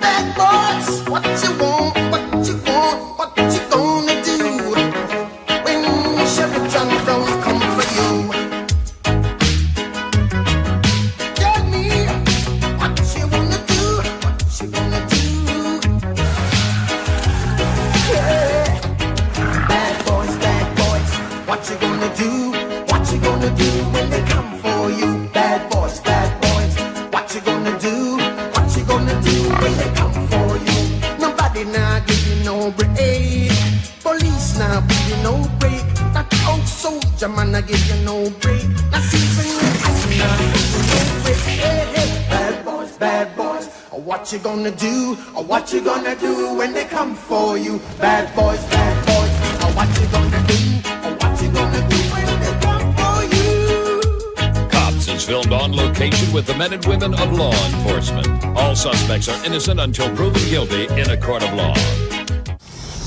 Bad boys, what you want, what you want, what you gonna do when Chevy John don't come for you? Tell me what you wanna do, what you gonna do. Yeah. Bad boys, what you gonna do? What you gonna do when they come for you? Bad boys, what you gonna do? What you gonna do when they come for you? Nobody now give you no break. Police now give you no break. That old soldier man I give you no break. Not even ice now give you no break. Hey, hey, bad boys, what you gonna do? Or what you gonna do when they come for you? Bad boys, what you gonna do? Or what you gonna do when they come for you? Cops is filmed on location with the men and women of law enforcement. All suspects are innocent until proven guilty in a court of law.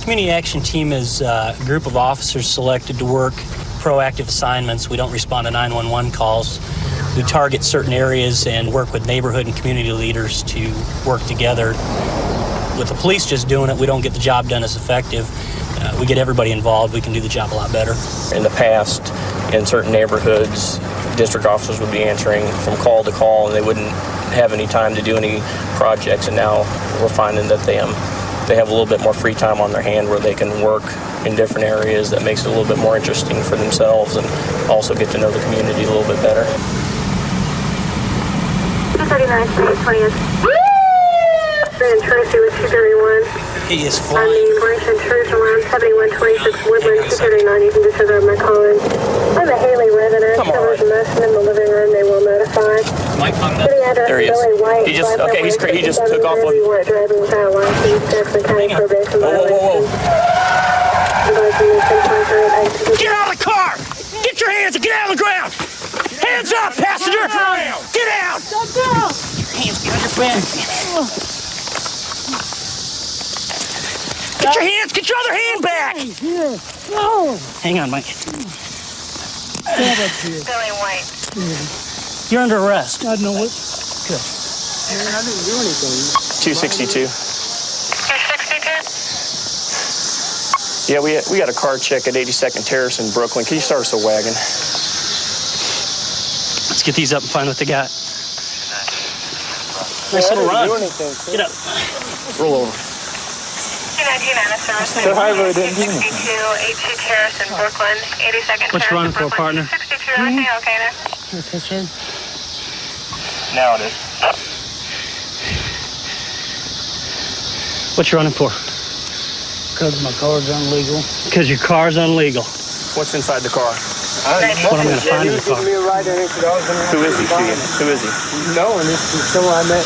Community Action Team is a group of officers selected to work proactive assignments. We don't respond to 911 calls. We target certain areas and work with neighborhood and community leaders to work together. With the police just doing it, we don't get the job done as effective. We get everybody involved, we can do the job a lot better. In the past, in certain neighborhoods, district officers would be answering from call to call and they wouldn't have any time to do any projects, and now we're finding that they have a little bit more free time on their hand where they can work in different areas. That makes it a little bit more interesting for themselves and also get to know the community a little bit better. 239-20. And Tracy with 231. He is On flying. the Branch Intrusion Line 7126 Woodland 239. You can disregard my calling. I'm a Haley resident. There's a mess in the living room. They will notify. Mike on City address There he is. Billy White. He just took off on. You weren't driving without a license. Jackson County probation violation. Get out of the car! Get your hands and get out of the ground! Hands up, passenger! Get out! Hands behind your back. Get your hands! Get your other hand back! Hang on, Mike. Billy White. You're under arrest. I know it. Good. I didn't do anything. 262. 262? Yeah, we got a car check at 82nd Terrace in Brooklyn. Can you start us a wagon? Let's get these up and find what they got. Nice little run. Get up. Roll over. 219 So highway didn't do 62, 82 Terrace in Brooklyn, 82nd What you running for, partner? 62, everything okay there? Yes, sir. Now it is. What you running for? Because my car's illegal. Because your car's illegal. What's inside the car? What I'm going to find in the car. Me a ride and Who is he to you? Who is he? No, and this is someone I met.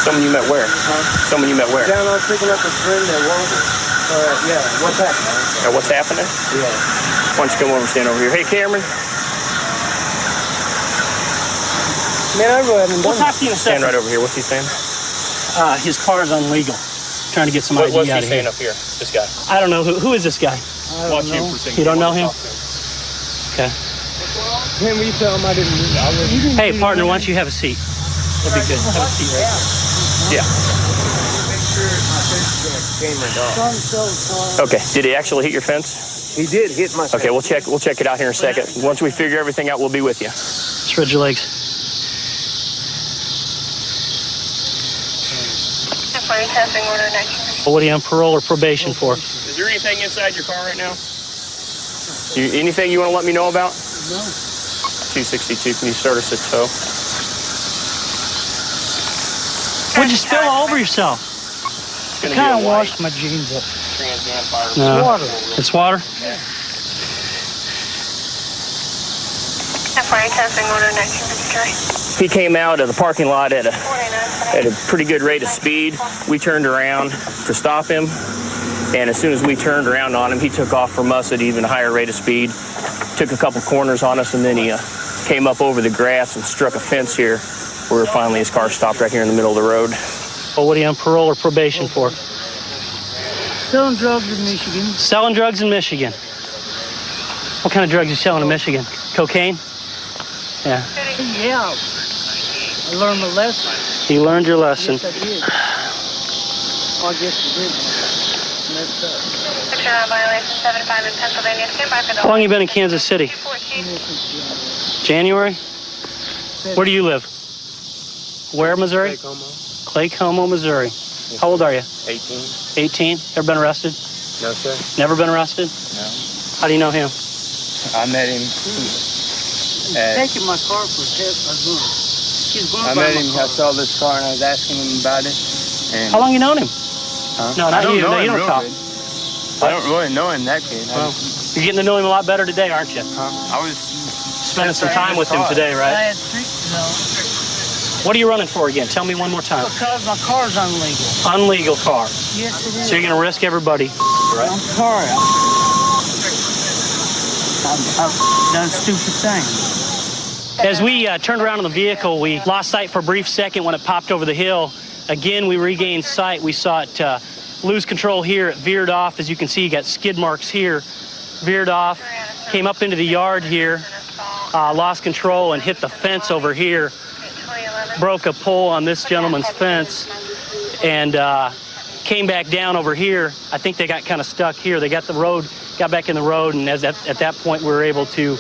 Someone you met where? Someone you met where? Down, I was picking up a friend at Walmart. Yeah, what's happening? What's happening? Yeah. Why don't you come over and stand over here? Hey, Cameron. Man, I really haven't We'll done talk to you in a Stand second. right over here. What's he saying? His car's illegal. Trying to get some ID What's out he of saying here. up here? This guy. I don't know. Who is this guy? Watch him for a second. You don't know him? Okay. him. You tell him I didn't do it. Hey, partner, why don't you have a seat? That'd be good. Have a seat right here. Yeah. Make sure my fence is camera off. Okay. Did he actually hit your fence? He did hit my fence. Okay, we'll check it out here in a second. Once we figure everything out, we'll be with you. Spread your legs. Testing order next. What are you on parole or probation for? Is there anything inside your car right now? Anything you want to let me know about? No. 262, can you start us at tow? What'd you spill all over yourself? It's gonna Kind be of a white washed my jeans up. Trans Am fire. No. Water. It's water? Testing order next. He came out of the parking lot at a pretty good rate of speed. We turned around to stop him, and as soon as we turned around on him, he took off from us at an even higher rate of speed, took a couple corners on us, and then he came up over the grass and struck a fence here, where finally his car stopped right here in the middle of the road. Well, what are you on parole or probation for? Selling drugs in Michigan. Selling drugs in Michigan. What kind of drugs are you selling in Michigan? Cocaine? Yeah. Yeah. I learned my lesson. You learned your lesson. Yes, I did. I guess you did. Messed up. How long you been in Kansas City? January? Where do you live? Where, Missouri? Clay Como, Missouri. How old are you? 18. 18? Ever been arrested? No, sir. Never been arrested? No. How do you know him? I met him. Taking my car for a test. I met him. I saw this car and I was asking him about it. And How long you known him? Huh? No, not I don't you. know No, you him don't real talk. good. I don't really know him that good. Well, you're getting to know him a lot better today, aren't you? I was Spending some time with him today, right? I had no. What are you running for again? Tell me one more time. Because my car's unlegal. Unlegal car. Yes, it is. So you're going to risk everybody. Right. I'm sorry. I've done stupid things. As we turned around in the vehicle, we lost sight for a brief second when it popped over the hill. Again, we regained sight. We saw it lose control here. It veered off. As you can see, you got skid marks here. Veered off, came up into the yard here, lost control and hit the fence over here. Broke a pole on this gentleman's fence and came back down over here. I think they got kind of stuck here. They got the road, got back in the road, and at that point we were able to,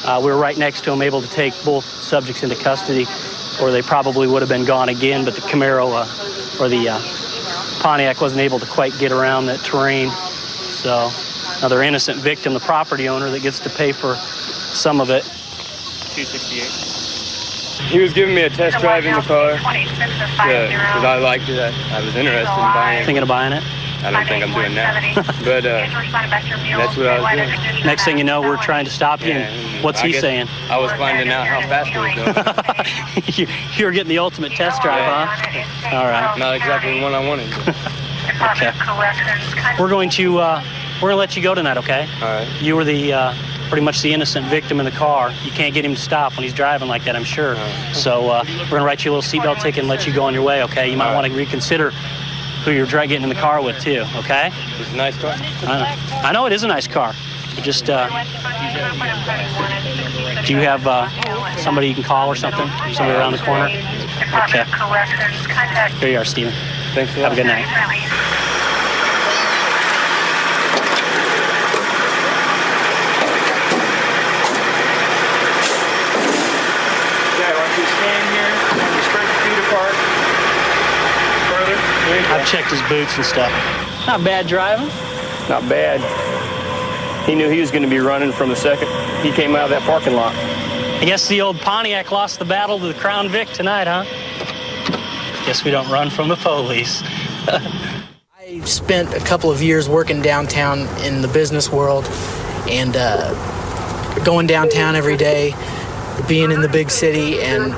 we were right next to them, able to take both subjects into custody, or they probably would have been gone again, but the Camaro or the Pontiac wasn't able to quite get around that terrain. So another innocent victim, the property owner, that gets to pay for some of it. 268. He was giving me a test drive in the car because I liked it. I was interested in buying it. Thinking of buying it? I don't think I'm doing that. But that's what I was doing. Next thing you know, we're trying to stop you. Yeah, And what's I he guess saying? I was finding out how fast he was going. You're getting the ultimate test drive, huh? All right. Not exactly the one I wanted. Okay. We're going to let you go tonight, okay? All right. You were the pretty much the innocent victim in the car. You can't get him to stop when he's driving like that, I'm sure. So we're going to write you a little seatbelt ticket and let you go on your way, okay? You might want to reconsider who you're getting in the car with, too, okay? It's a nice car. I know it is a nice car. Just, do you have somebody you can call or something? Somebody around the corner? Okay. Here you are, Stephen. Thanks a lot. Have a good night. I've checked his boots and stuff. Not bad driving. Not bad. He knew he was going to be running from the second he came out of that parking lot. I guess the old Pontiac lost the battle to the Crown Vic tonight, huh? Guess we don't run from the police. I spent a couple of years working downtown in the business world and going downtown every day, being in the big city, and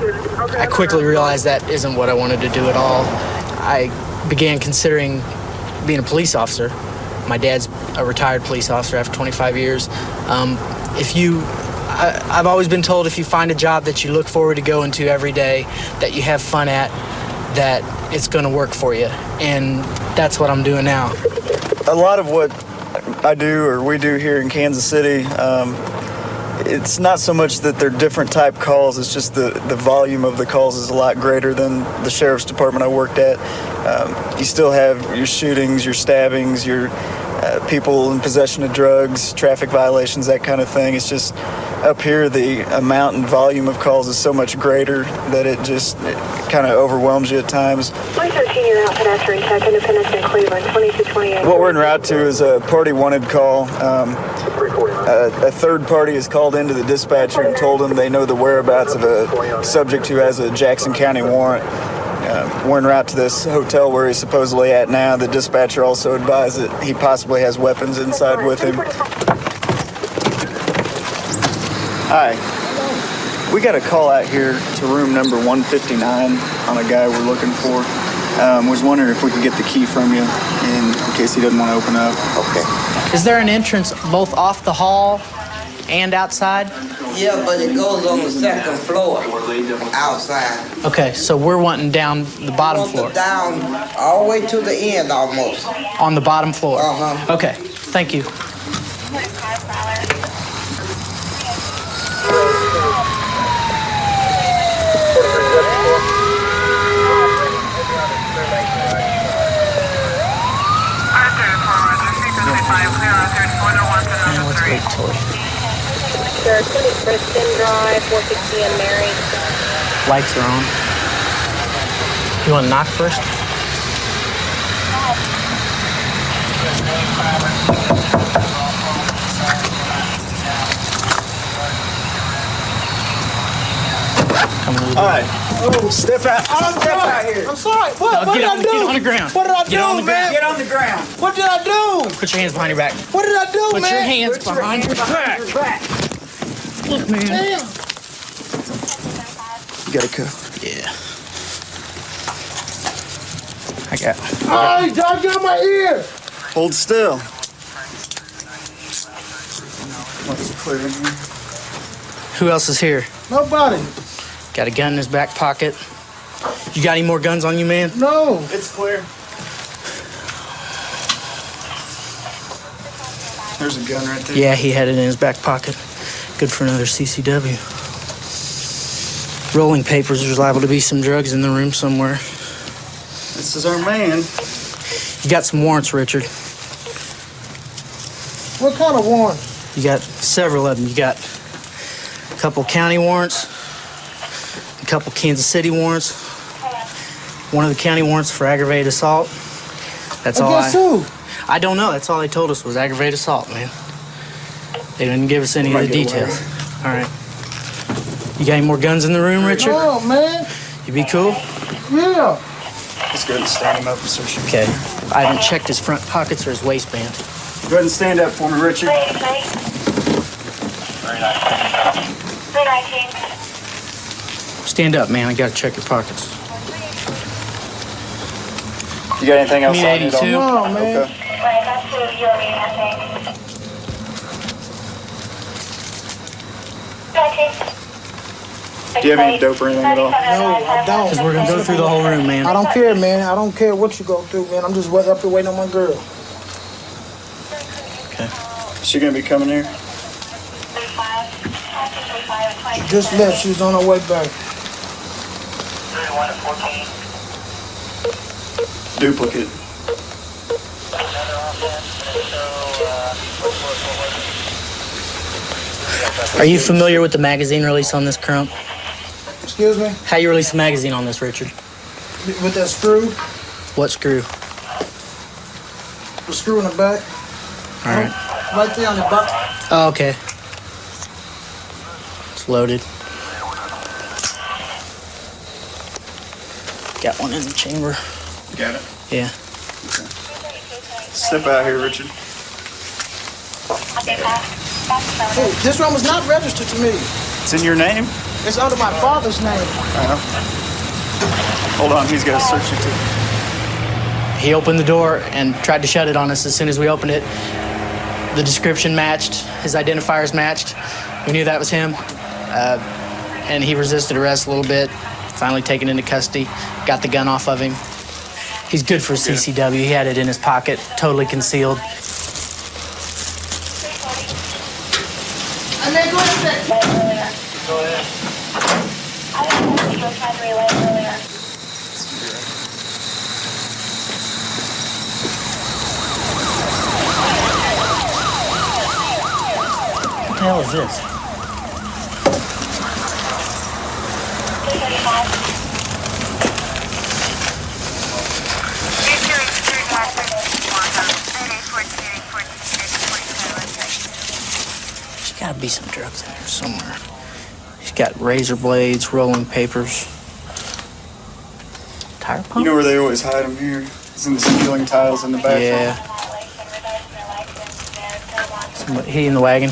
I quickly realized that isn't what I wanted to do at all. I began considering being a police officer. My dad's a retired police officer after 25 years. I've always been told if you find a job that you look forward to going to every day, that you have fun at, that it's going to work for you. And that's what I'm doing now. A lot of what I do or we do here in Kansas City, it's not so much that they're different type calls, it's just the volume of the calls is a lot greater than the sheriff's department I worked at. You still have your shootings, your stabbings, your people in possession of drugs, traffic violations, that kind of thing. It's just up here the amount and volume of calls is so much greater that it kind of overwhelms you at times. 2013, you're out pedestrian check, Independence and Cleveland, 2228. What we're en route to is a party wanted call. A third party has called into the dispatcher and told them they know the whereabouts of a subject who has a Jackson County warrant. We're en route to this hotel where he's supposedly at now. The dispatcher also advised that he possibly has weapons inside with him. Hi. We got a call out here to room number 159 on a guy we're looking for. Was wondering if we could get the key from you in case he doesn't want to open up. Okay. Is there an entrance both off the hall and outside? Yeah, but it goes on the second floor, outside. Okay, so we're wanting down the bottom floor. Down all the way to the end almost. On the bottom floor? Uh-huh. Okay, thank you. Great toy. Sure, 20 Kristen Drive, 460 and Mary. Lights are on. You want to knock first? All right. Oh, step out. Step out here. I'm sorry. What did I do? Get on the ground. What did I Get on do, the man? ground. Get on the ground. What did I do? Put your hands behind your back. What did I do, Put man? your hands behind your back. Look, man. Damn. You got a cuff? Yeah. I got. Hey, dog, get on my ear. Hold still. What's clear in here? Who else is here? Nobody. Got a gun in his back pocket. You got any more guns on you, man? No. It's clear. There's a gun right there. Yeah, he had it in his back pocket. Good for another CCW. Rolling papers, there's liable to be some drugs in the room somewhere. This is our man. You got some warrants, Richard. What kind of warrant? You got several of them. You got a couple county warrants, a couple Kansas City warrants, one of the county warrants for aggravated assault. That's all Against who? I don't know. That's all they told us was aggravated assault, man. They didn't give us any of the details. All right. You got any more guns in the room, Richard? No, man. You be cool? Yeah. Let's go ahead and stand him up and search him. Okay. I haven't checked his front pockets or his waistband. Go ahead and stand up for me, Richard. 319. Stand up, man. I gotta check your pockets. You got anything else Me on you? 82. No, man. Okay. Right, that's who you're meeting, I think. 19. Do you have any dope or anything at all? No, I don't. Because we're gonna go through the whole room, man. I don't care, man. I don't care what you go through, man. I'm just up here waiting on my girl. Okay. Is she gonna be coming here? She just left. She was on her way back. Duplicate. Are you familiar with the magazine release on this, Crump? Excuse me? How you release a magazine on this, Richard? With that screw? What screw? The screw in the back. All right. Right there on the butt. Oh, okay. It's loaded. Got one in the chamber. Got it? Yeah. Okay. Step out here, Richard. Hey, this one was not registered to me. It's in your name? It's under my father's name. Hold on, he's got to search you too. He opened the door and tried to shut it on us. As soon as we opened it, the description matched, his identifiers matched. We knew that was him. And he resisted arrest a little bit, finally taken into custody, got the gun off of him. He's good for CCW. He had it in his pocket, totally concealed. I may go ahead. Go ahead. I don't know if you were trying to relay earlier. What the hell is this? 335. There's gotta be some drugs in there somewhere. He's got razor blades, rolling papers. Tire pump? You know where they always hide them here? It's in the ceiling tiles in the bathroom. Yeah. Somebody, he in the wagon.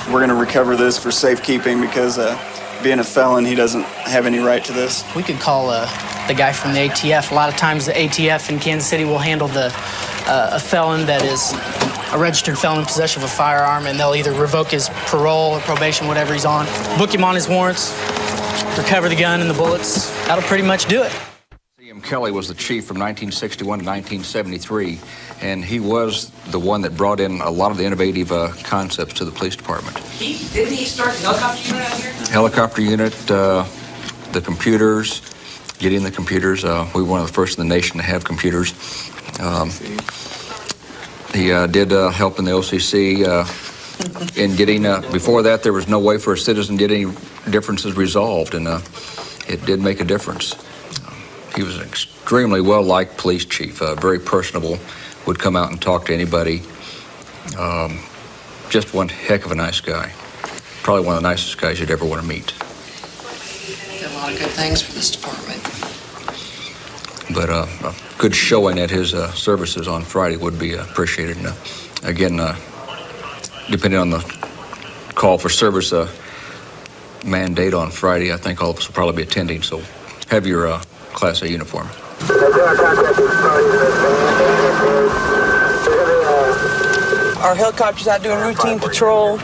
We're going to recover this for safekeeping because being a felon, he doesn't have any right to this. We could call the guy from the ATF. A lot of times the ATF in Kansas City will handle a felon that is a registered felon in possession of a firearm, and they'll either revoke his parole or probation, whatever he's on, book him on his warrants, recover the gun and the bullets. That'll pretty much do it. Kelly was the chief from 1961 to 1973, and he was the one that brought in a lot of the innovative concepts to the police department. Didn't he start the helicopter unit out here? Helicopter unit, the computers, getting the computers. We were one of the first in the nation to have computers. He did help in the OCC in getting, before that there was no way for a citizen to get any differences resolved, and it did make a difference. He was an extremely well-liked police chief, very personable, would come out and talk to anybody. Just one heck of a nice guy. Probably one of the nicest guys you'd ever want to meet. Did a lot of good things for this department. But a good showing at his services on Friday would be appreciated. And, again, depending on the call for service mandate on Friday, I think all of us will probably be attending. So have your Class A uniform. Our helicopter's out doing routine patrol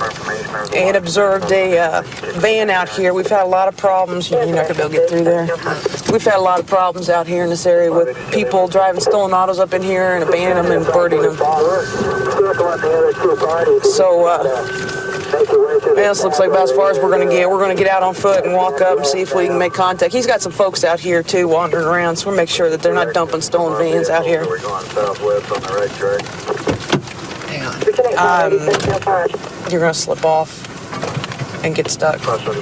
and observed a van out here. We've had a lot of problems. You're not going to be able to get through there. We've had a lot of problems out here in this area with people driving stolen autos up in here and abandoning them and burning them. So, this looks like about as far as we're going to get. We're going to get out on foot and walk up and see if we can make contact. He's got some folks out here, too, wandering around, so we'll make sure that they're not dumping stolen vans out here. We're going southwest on the right track. You're going to slip off and get stuck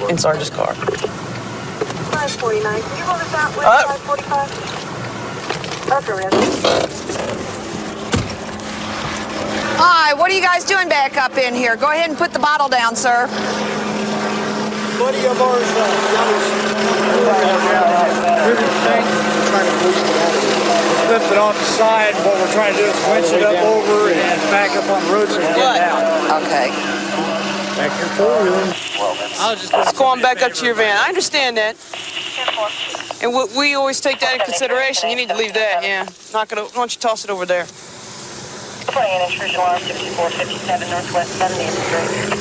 in Sarge's car. 549. Can you hold us out with 545? Hi, what are you guys doing back up in here? Go ahead and put the bottle down, sir. Buddy of ours, Flip it off the side. What we're trying to do is winch it up over and back up on the road so we can get down. Okay. Back your four-wheeler. Let's go on back up to your van. I understand that. And we always take that in consideration. You need to leave that, yeah. Not gonna. Why don't you toss it over there? 20 intrusion alarm 6457 Northwest 70th Street.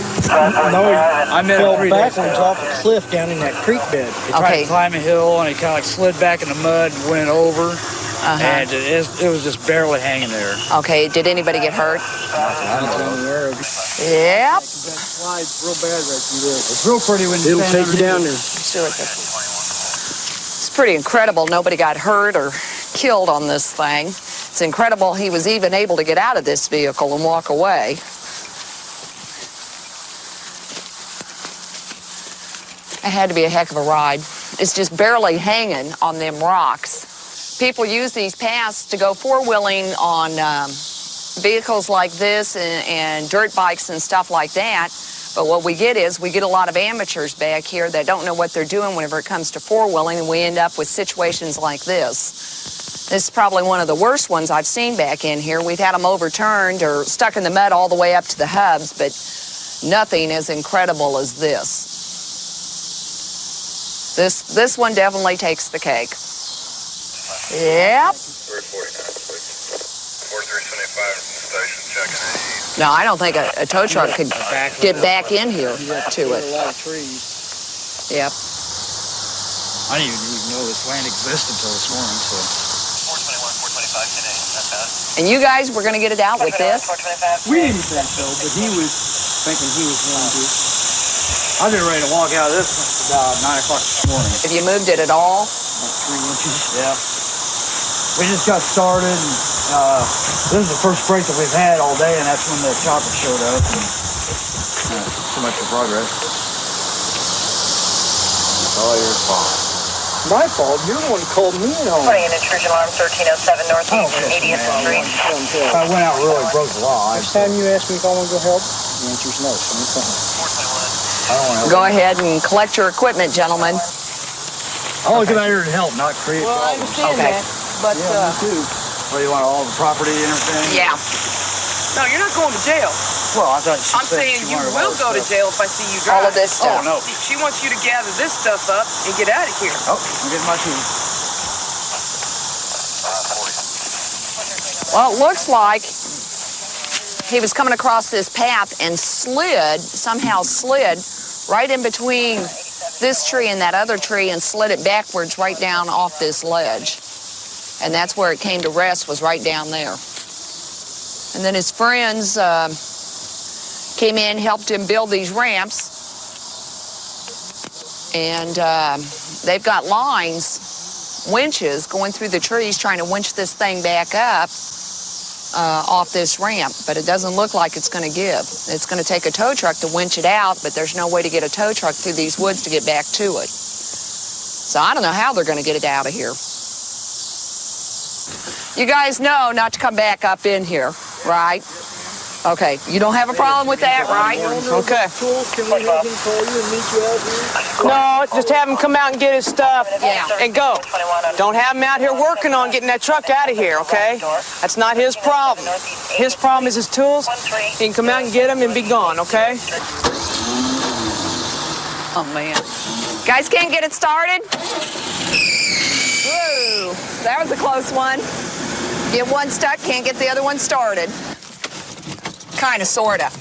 No, I fell backwards off a cliff down in that creek bed. He tried to climb a hill and he kind of like slid back in the mud and went over. And it was just barely hanging there. Okay, did anybody get hurt? I'm aware of. Yep. Slides real bad right through there. It's real pretty when you It'll take you down there. Let's do it. It's pretty incredible. Nobody got hurt or killed on this thing. It's incredible he was even able to get out of this vehicle and walk away. It had to be a heck of a ride. It's just barely hanging on them rocks. People use these paths to go four-wheeling on vehicles like this and dirt bikes and stuff like that. But what we get is we get a lot of amateurs back here that don't know what they're doing whenever it comes to four-wheeling, and we end up with situations like this. This is probably one of the worst ones I've seen back in here. We've had them overturned or stuck in the mud all the way up to the hubs, but nothing as incredible as this. This one definitely takes the cake. Yep. 4375 station checking. No, I don't think a tow truck could get back in here to it. A lot of trees. Yep. I didn't even know this land existed until this morning, so. 421, 425 today. And you guys were going to get it out with this? We didn't think so, but he was thinking he was going to. I've been ready to walk out of this since about 9 o'clock this morning. Have you moved it at all? About 3 inches. Yeah. We just got started. And, this is the first break that we've had all day, and that's when the chopper showed up. And, so much for progress. It's all your fault. My fault? You're the one who called me in on. Putting an intrusion alarm 1307 Northeast 80th Street. If I went out and really broke the law. Next time you ask me if I want to go help, the answer's no. So I'm coming. I don't want to help. Go ahead and collect your equipment, gentlemen. I want to get out here to help, not create problems. I understand that, but me too. Well, you want all the property and everything? Yeah. no, you're not going to jail. Well, I thought I'm saying you will go to jail if I see you drive. All of this stuff. Oh, no. She wants you to gather this stuff up and get out of here. Oh, I'm getting my keys. Well, it looks like he was coming across this path and somehow slid right in between this tree and that other tree and slid it backwards right down off this ledge. And that's where it came to rest, was right down there. And then his friends came in, helped him build these ramps. And they've got lines winches going through the trees trying to winch this thing back up off this ramp, but it doesn't look like it's going to give. It's going to take a tow truck to winch it out, but there's no way to get a tow truck through these woods to get back to it. So I don't know how they're going to get it out of here. You guys know not to come back up in here, right? Okay, you don't have a problem with that, right? Okay. No, just have him come out and get his stuff and go. Don't have him out here working on getting that truck out of here, okay? That's not his problem. His problem is his tools. He can come out and get them and be gone, okay? Oh, man. Guys can't get it started? Whoa, that was a close one. Get one stuck, can't get the other one started. Kind of, sort of.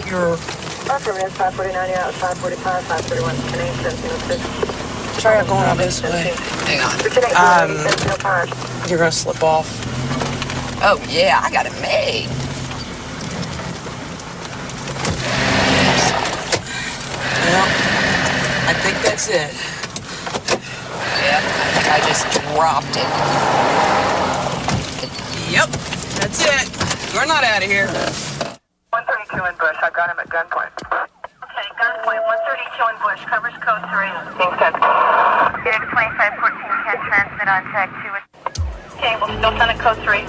You're... Affirmative, 549, you're out, 545, 531, 10-8, Try going on this way. Hang on. You're going to slip off. Oh, yeah, I got it made. Well, I think that's it. Yeah, I just dropped it. Yep, that's it. We're not out of here. 132 in Bush, I've got him at gunpoint. Okay, gunpoint, 132 in Bush, covers code 3. Thanks, 10. Phoenix 2514 can transmit on tag 2. Okay, we'll still send a code 3.